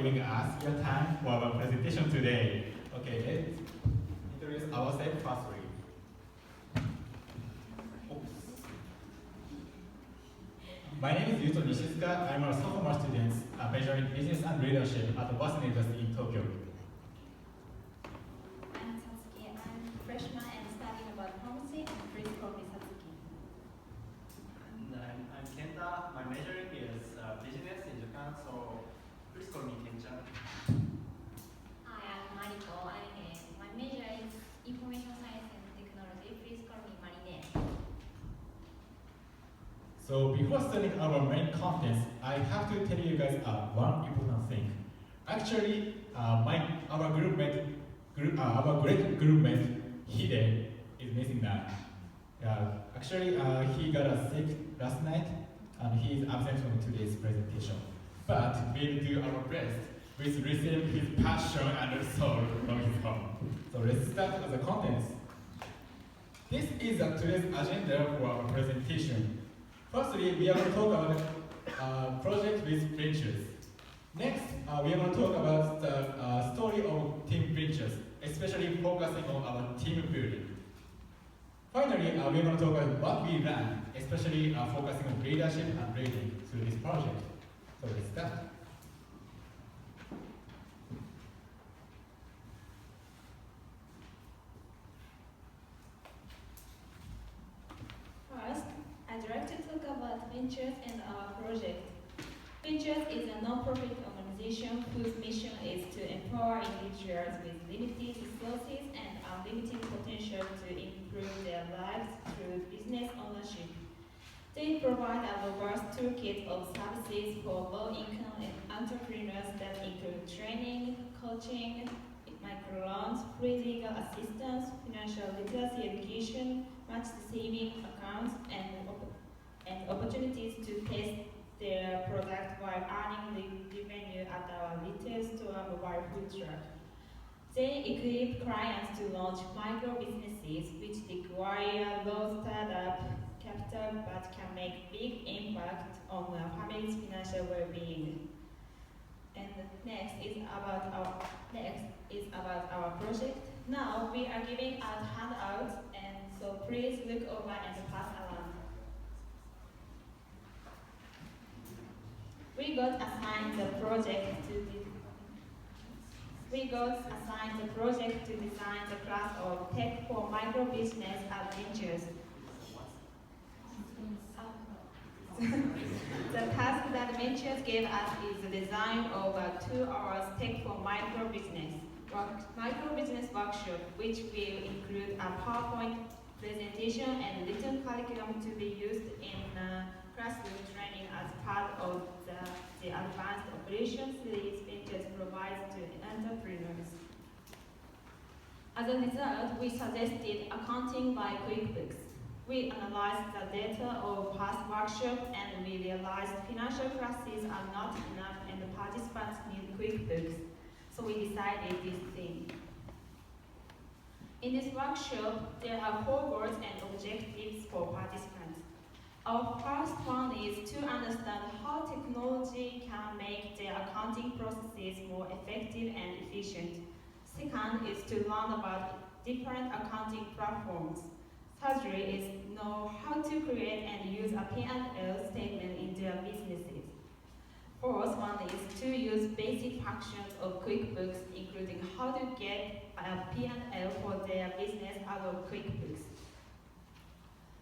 giving us your time for our presentation today. Okay, let's introduce ourselves firstly. My name is Yuto Nishizuka. I'm a sophomore student majoring in business and leadership at the Boston University in Tokyo. I'm Satsuki. I'm a freshman and studying about pharmacy, and please call me Satsuki. And I'm Kenta. My major is business in Japan, so please call me Kenchan. Hi, I'm Mariko. My major is information science and technology. Please call me Marine. So before starting our main contents, I have to tell you guys one important thing. Actually, our great group mate Hide is missing now. Actually, he got sick last night, and he is absent from today's presentation. But we'll do our best with receive his passion and soul from his home. So let's start with the contents. This is today's agenda for our presentation. Firstly, we are going to talk about project with ventures. Next, we are going to talk about the story of team ventures, especially focusing on our team building. Finally, we are going to talk about what we learned, especially focusing on leadership and leading through this project. So let's start. First, I'd like to talk about Ventures and our project. Ventures is a non-profit organization whose mission is to empower individuals with limited resources and unlimited potential to improve their lives through business ownership. They provide a robust toolkit of services for low-income entrepreneurs that include training, coaching, microloans, free legal assistance, financial literacy education, matched saving accounts, and opportunities to test their product while earning revenue at our retail store mobile food truck. They equip clients to launch micro businesses which require low startup capital but can make big impact on a family's financial well-being. And next is about our project. Now we are giving out handouts, and so please look over and pass around. We got assigned the project to design the class of Tech for Micro Business Adventures. The task that Ventures gave us is the design of a 2 hours Tech for Micro Business workshop, which will include a PowerPoint presentation and written curriculum to be used in classroom training as part of the advanced operations series Ventures provides to entrepreneurs. As a result, we suggested accounting by QuickBooks. We analyzed the data of past workshops and we realized financial classes are not enough and the participants need QuickBooks. So we decided this thing. In this workshop, there are 4 goals and objectives for participants. Our first one is to understand how technology can make the accounting processes more effective and efficient. Second is to learn about different accounting platforms. Thirdly is know how to create and use a P&L statement in their businesses. Fourth one is to use basic functions of QuickBooks, including how to get a P&L for their business out of QuickBooks.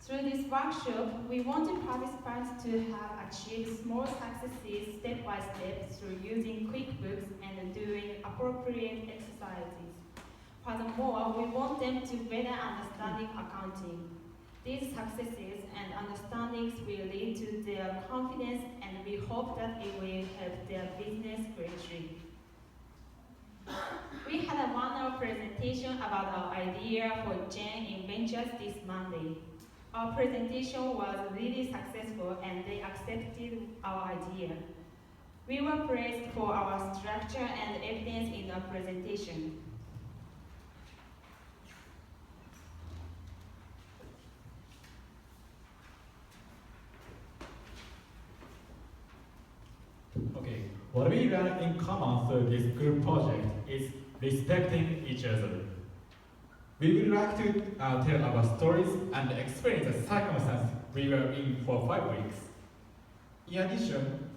Through this workshop, we wanted participants to have achieved small successes step by step through using QuickBooks and doing appropriate exercises. Furthermore, we want them to better understanding accounting. These successes and understandings will lead to their confidence, and we hope that it will help their business greatly. We had a one-hour presentation about our idea for Gen in Ventures this Monday. Our presentation was really successful and they accepted our idea. We were praised for our structure and evidence in our presentation. Okay, What we learn in common through this group project is respecting each other. We would like to tell our stories and experience the circumstances we were in for 5 weeks. In addition,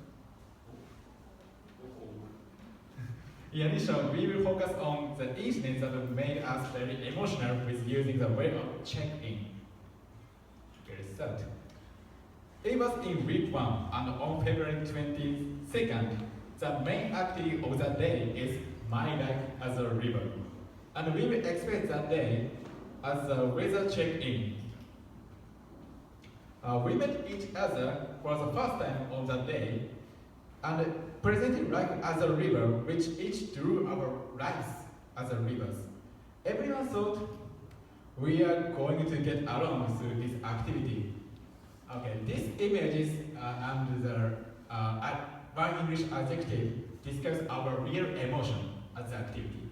we will focus on the incidents that made us very emotional with using the way of check-in. Okay, start. It was in week 1, and on February 22nd, the main activity of the day is My Life as a River. And we will expect that day as a weather check-in. We met each other for the first time on that day and presented life as a river, which each drew our lives as a rivers. Everyone thought we are going to get along through this activity. Okay, these images and the one English adjective describes our real emotion as the activity.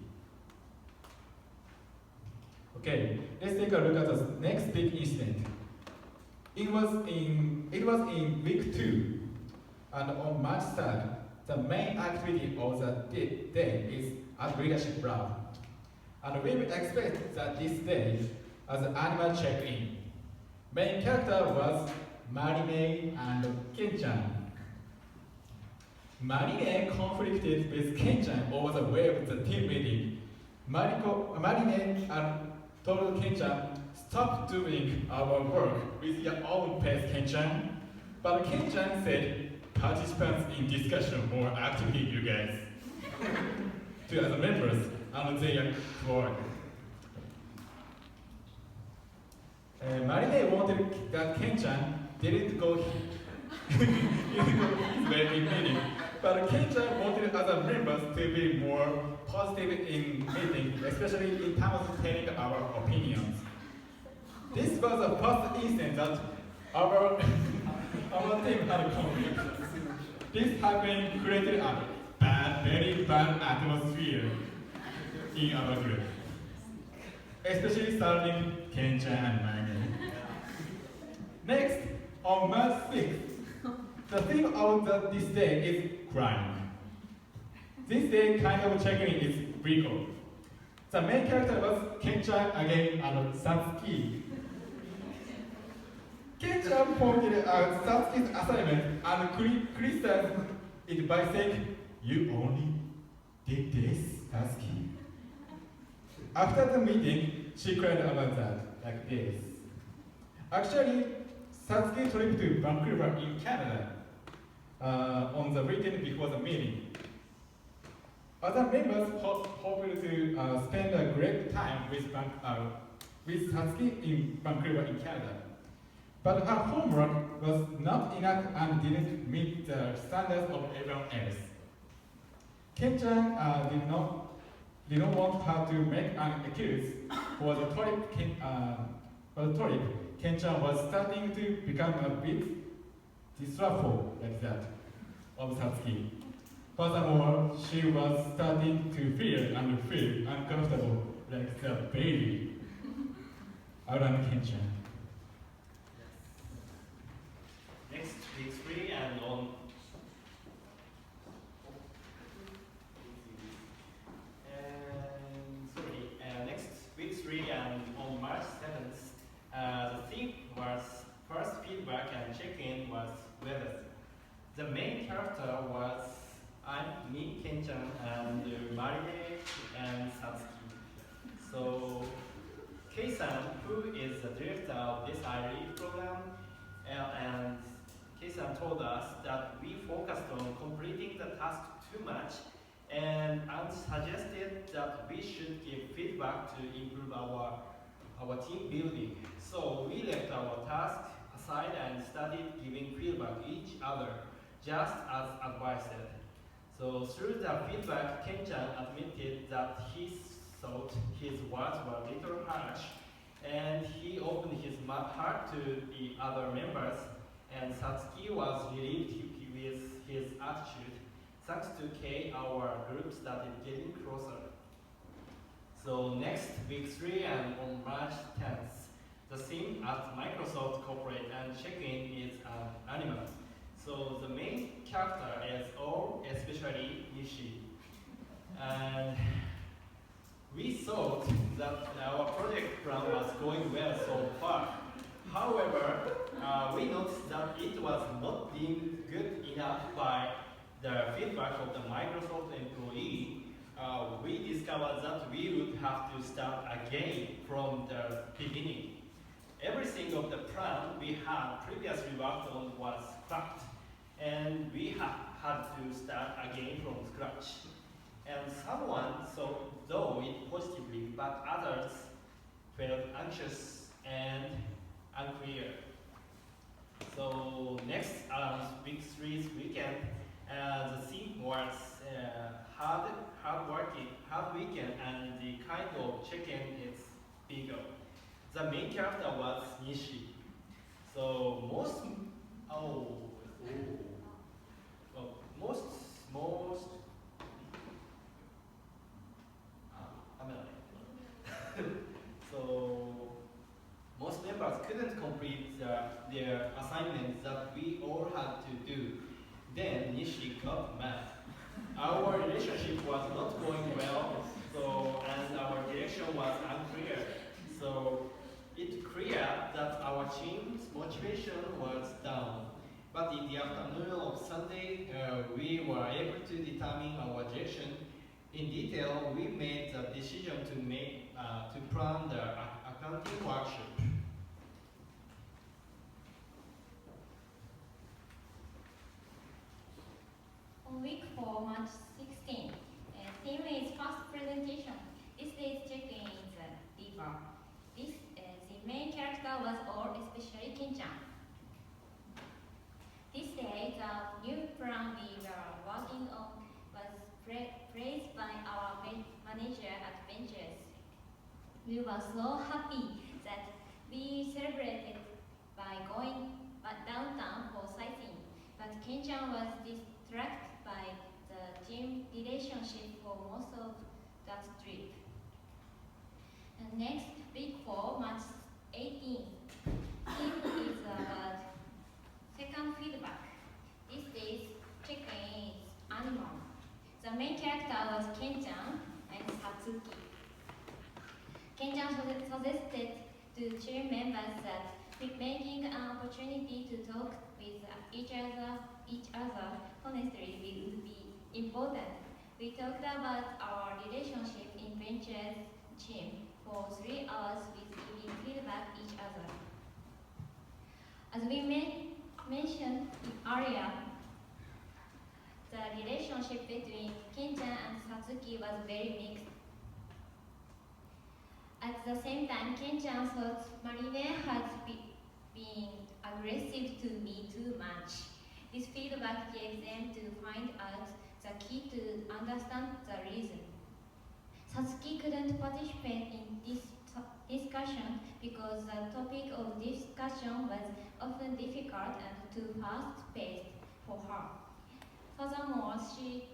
Okay, let's take a look at the next big incident. It was in week 2, and on March 3rd, the main activity of the day is a leadership lab. And we will expect that this day as an animal check-in. Main character was Marine and Ken-chan. Marine conflicted with Ken-chan over the way of the team meeting. Marine told Ken-chan, "Stop doing our work with your own pace, Ken-chan." But Ken-chan said, "Participants in discussion or activity, you guys." To other members, and they are bored. Marine wanted that Ken-chan didn't go his way in meeting, but Ken-chan wanted other members to be more positive in meeting, especially in terms of telling our opinions. This was the first instance that our team had a conflict. This happened created a very bad atmosphere in our group, especially starting Ken-chan and Marine. Next, on March 6th, the theme of this day is crying. This day kind of checking is Rico. The main character was Ken-chan again and Satsuki. Ken-chan pointed out Satsuki's assignment and criticized it by saying, "You only did this, Satsuki?" After the meeting, she cried about that, like this. Actually, Satsuki trip to Vancouver in Canada on the weekend before the meeting. Other members hoped to spend a great time with Satsuki in Vancouver in Canada. But her homework was not enough and didn't meet the standards of everyone else. Ken-chan did not want her to make an excuse for the trip. Ken-chan was starting to become a bit distrustful like that of Satsuki. Furthermore, she was starting to feel uncomfortable like the baby around Ken-chan. Next, week 3 and on. Next week 3 and on March 7th, the theme was first feedback and check-in was weather. The main character was me, Ken-chan, and Marine and Satsuki. So, Kei-san, who is the director of this iLEAP program, and Kei-san told us that we focused on completing the task too much and suggested that we should give feedback to improve our team building. So we left our task aside and started giving feedback each other, just as advised. So through the feedback, Ken-chan admitted that he thought his words were a little harsh, and he opened his heart to the other members, and Satsuki was relieved with his attitude. Thanks to Kei, our group started getting closer. So next, week 3 and on March 10th, the theme at Microsoft Corporate and check-in is animal. So the main character is all, especially Nishi. And we thought that our project plan was going well so far. However, we noticed that it was not deemed good enough by the feedback of the Microsoft employee. We discovered that we would have to start again from the beginning. Everything of the plan we had previously worked on was scrapped, and we had to start again from scratch. And someone saw it positively, but others felt anxious and unclear. So next, week 3's weekend, the theme was hard weekend, and the kind of check-in is bigger. The main character was Nishi. So most so most members couldn't complete their assignments that we all had to do. Then Nishi got mad. Our relationship was not going well, and our direction was unclear. So it's clear that our team's motivation was down. But in the afternoon of Sunday, we were able to determine our direction. In detail, we made the decision to plan the accounting workshop. On week 4, March 16, theme is first presentation. This day's check-in is Diva. The main character was all, especially Ken-chan. This day, the new plan we were working on was praised by our manager at Ventures. We were so happy that we celebrated by going downtown for sightseeing, but Ken-chan was distracted by the team relationship for most of that trip. And next, week 4, March 18. Theme is about second feedback. This day's check-in is animal. The main character was Ken-chan and Satsuki. Ken-chan suggested to team members that making an opportunity to talk with each other honestly would be important. We talked about our relationship in Ventures team for 3 hours with giving feedback each other. As we mentioned earlier, the relationship between Ken-chan and Satsuki was very mixed. At the same time, Ken-chan thought Marine had been aggressive to me too much. This feedback gave them to find out the key to understand the reason. Satsuki couldn't participate in this discussion because the topic of discussion was often difficult and too fast-paced for her. Furthermore, she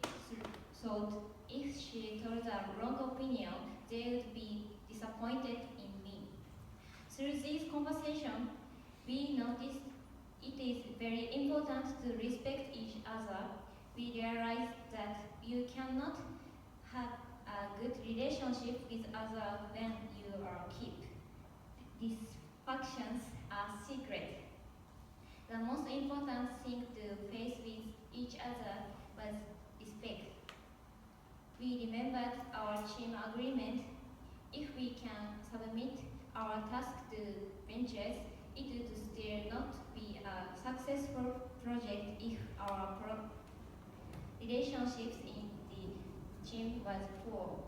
thought if she told a wrong opinion, they would be disappointed in me. Through this conversation, we noticed it is very important to respect each other. We realized that you cannot have a good relationship with others when you are keep. These factions are secret. The most important thing to face with each other was respect. We remembered our team agreement. If we can submit our task to Ventures, it would still not be a successful project if our relationships in the team was poor.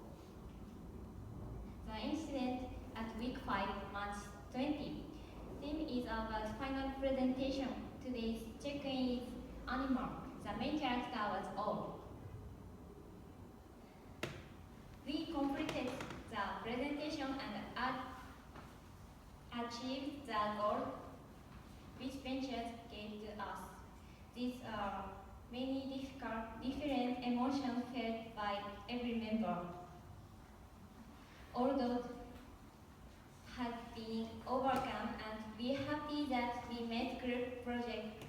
The incident at week 5, March 20. Theme is about final presentation. Today's check-in is animal. The main character was all. We completed the presentation and achieved the goal which Ventures gave to us. These are many different emotions felt by every member. Although had been overcome, and we are happy that we made group project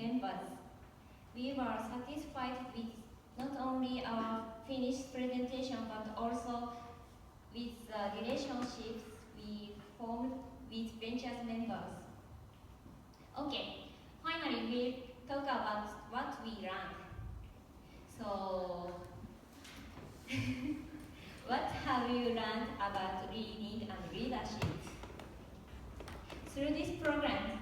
members. We were satisfied with not only our finished presentation but also with the relationships we formed with ventures members. Okay, finally we'll talk about what we learned. So, what have you learned about leading and leadership? Through this program,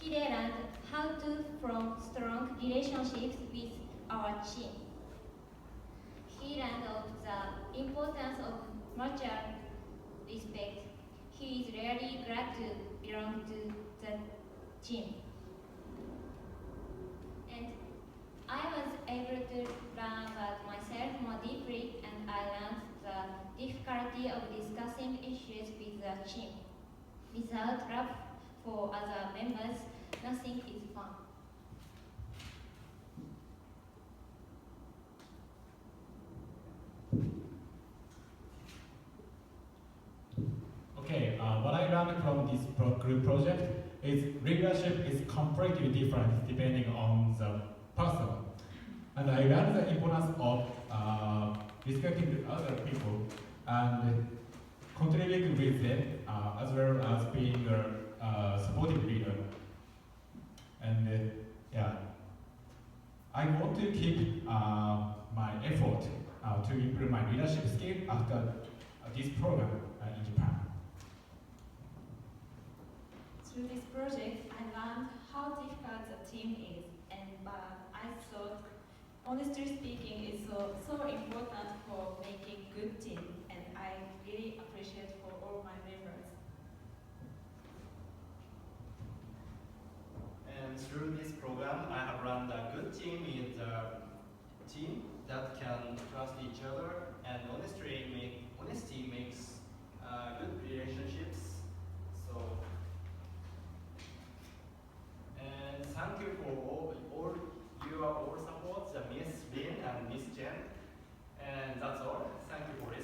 Hide learned how to form strong relationships with our team. He learned of the importance of mutual respect. He is really glad to belong to the team. And I was able to learn about myself more deeply, and I learned the difficulty of discussing issues with the team. Without love for other members, nothing is fun. Okay, what I learned from this group project is leadership is completely different depending on the person. And I learned the importance of respecting the other people and contributing with them as well as being a supportive leader. And yeah, I want to keep my effort to improve my leadership skill after this program in Japan. Through this project, I learned how difficult the team is, and I thought, honestly speaking, it's so important for making good team, and I really appreciate for all my members. And through this program, I have learned a good team is a team that can trust each other, and honesty makes good relationships. So, and thank you for all your support, the Miss Lin and Miss Jen. And that's all. Thank you for listening.